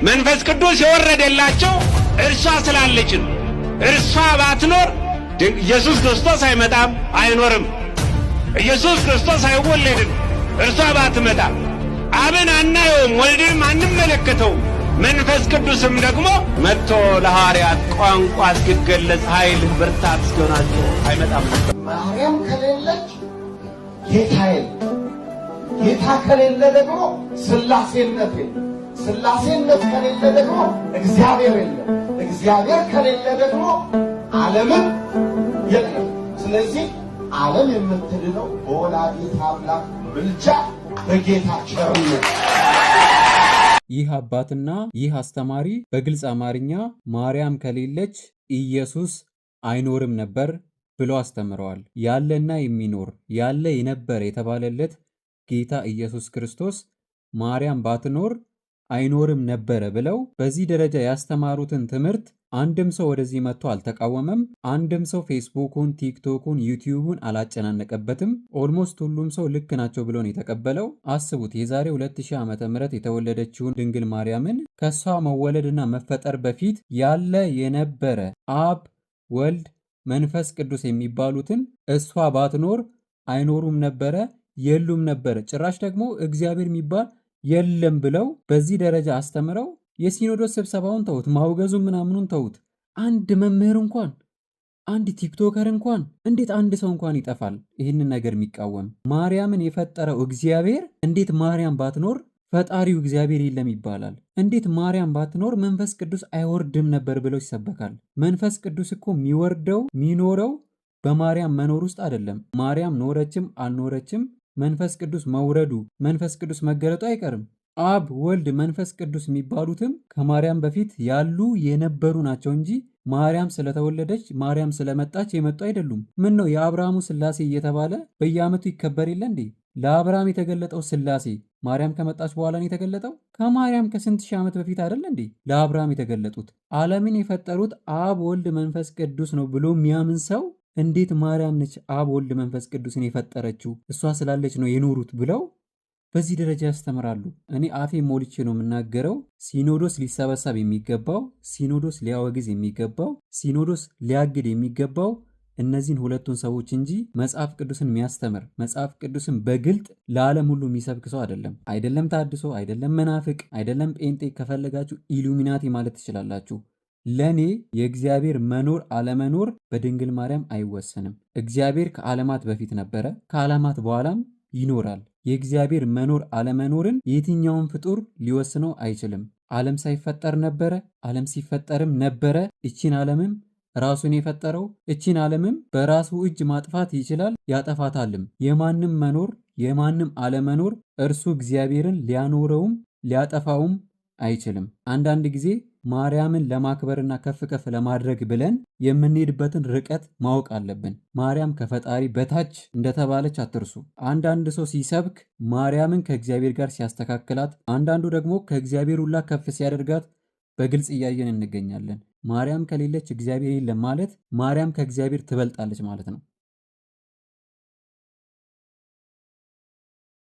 መንፈስ ቅዱስ የወረደላቸው እርሷ ስላለች ነው። እርሷ ባትኖር ኢየሱስ ክርስቶስ አይመጣም፣ አይኖርም። ኢየሱስ ክርስቶስ አይወለድም፣ እርሷ ባትመጣ። አብን አናየውም፣ ወልድንም አንመለከተውም። መንፈስ ቅዱስም ደግሞ መጥቶ ለሐዋርያት ቋንቋ እስኪገለጽ ኃይል ብርታት እስኪሆናቸው አይመጣም። ማርያም ከሌለች ጌታ የለም። ጌታ ከሌለ ደግሞ ሥላሴነት የለም። ሥላሴነት ከሌለ ደግሞ እግዚአብሔር የለም። እግዚአብሔር ከሌለ ደግሞ ዓለምም የለም። ስለዚህ ዓለም የምትድነው በወላዲተ አምላክ ምልጃ በጌታ ቸርነት። ይህ አባትና ይህ አስተማሪ በግልጽ አማርኛ ማርያም ከሌለች ኢየሱስ አይኖርም ነበር ብሎ አስተምረዋል። ያለና የሚኖር ያለ የነበረ የተባለለት ጌታ ኢየሱስ ክርስቶስ ማርያም ባትኖር አይኖርም ነበረ ብለው በዚህ ደረጃ ያስተማሩትን ትምህርት አንድም ሰው ወደዚህ መጥቶ አልተቃወመም። አንድም ሰው ፌስቡኩን፣ ቲክቶኩን፣ ዩቲዩቡን አላጨናነቀበትም። ኦልሞስት ሁሉም ሰው ልክ ናቸው ብሎ ነው የተቀበለው። አስቡት የዛሬ 2000 ዓመተ ምህረት የተወለደችውን ድንግል ማርያምን ከሷ መወለድና መፈጠር በፊት ያለ የነበረ አብ፣ ወልድ፣ መንፈስ ቅዱስ የሚባሉትን እሷ ባትኖር አይኖሩም ነበረ፣ የሉም ነበረ፣ ጭራሽ ደግሞ እግዚአብሔር የሚባል የለም ብለው በዚህ ደረጃ አስተምረው የሲኖዶስ ስብሰባውን ተውት፣ ማውገዙን ምናምኑን ተውት። አንድ መምህር እንኳን አንድ ቲክቶከር እንኳን እንዴት አንድ ሰው እንኳን ይጠፋል ይህንን ነገር የሚቃወም? ማርያምን የፈጠረው እግዚአብሔር እንዴት ማርያም ባትኖር ፈጣሪው እግዚአብሔር የለም ይባላል? እንዴት ማርያም ባትኖር መንፈስ ቅዱስ አይወርድም ነበር ብለው ይሰበካል? መንፈስ ቅዱስ እኮ የሚወርደው የሚኖረው በማርያም መኖር ውስጥ አይደለም። ማርያም ኖረችም አልኖረችም መንፈስ ቅዱስ መውረዱ መንፈስ ቅዱስ መገለጡ አይቀርም። አብ፣ ወልድ፣ መንፈስ ቅዱስ የሚባሉትም ከማርያም በፊት ያሉ የነበሩ ናቸው እንጂ ማርያም ስለተወለደች ማርያም ስለመጣች የመጡ አይደሉም። ምን ነው የአብርሃሙ ሥላሴ እየተባለ በየዓመቱ ይከበር የለ እንዴ? ለአብርሃም የተገለጠው ሥላሴ ማርያም ከመጣች በኋላ ነው የተገለጠው? ከማርያም ከስንት ሺህ ዓመት በፊት አይደለ እንዴ ለአብርሃም የተገለጡት? ዓለምን የፈጠሩት አብ፣ ወልድ፣ መንፈስ ቅዱስ ነው ብሎ የሚያምን ሰው እንዴት ማርያም ነች አብ፣ ወልድ፣ መንፈስ ቅዱስን የፈጠረችው እሷ ስላለች ነው የኖሩት ብለው በዚህ ደረጃ ያስተምራሉ። እኔ አፌ ሞልቼ ነው የምናገረው። ሲኖዶስ ሊሰበሰብ የሚገባው፣ ሲኖዶስ ሊያወግዝ የሚገባው፣ ሲኖዶስ ሊያግድ የሚገባው እነዚህን ሁለቱን ሰዎች እንጂ መጽሐፍ ቅዱስን የሚያስተምር መጽሐፍ ቅዱስን በግልጥ ለዓለም ሁሉ የሚሰብክ ሰው አይደለም። አይደለም ታድሶ፣ አይደለም መናፍቅ፣ አይደለም ጴንጤ፣ ከፈለጋችሁ ኢሉሚናቲ ማለት ትችላላችሁ። ለኔ የእግዚአብሔር መኖር አለመኖር በድንግል ማርያም አይወሰንም። እግዚአብሔር ከዓለማት በፊት ነበረ፣ ከዓለማት በኋላም ይኖራል። የእግዚአብሔር መኖር አለመኖርን የትኛውን ፍጡር ሊወስነው አይችልም። ዓለም ሳይፈጠር ነበረ፣ ዓለም ሲፈጠርም ነበረ። እቺን ዓለምም ራሱን የፈጠረው እቺን ዓለምም በራሱ እጅ ማጥፋት ይችላል፣ ያጠፋታልም። የማንም መኖር የማንም አለመኖር እርሱ እግዚአብሔርን ሊያኖረውም ሊያጠፋውም አይችልም። አንዳንድ ጊዜ ማርያምን ለማክበርና ከፍ ከፍ ለማድረግ ብለን የምንሄድበትን ርቀት ማወቅ አለብን። ማርያም ከፈጣሪ በታች እንደተባለች አትርሱ። አንዳንድ ሰው ሲሰብክ ማርያምን ከእግዚአብሔር ጋር ሲያስተካክላት፣ አንዳንዱ ደግሞ ከእግዚአብሔር ሁላ ከፍ ሲያደርጋት በግልጽ እያየን እንገኛለን። ማርያም ከሌለች እግዚአብሔር የለም ማለት ማርያም ከእግዚአብሔር ትበልጣለች ማለት ነው።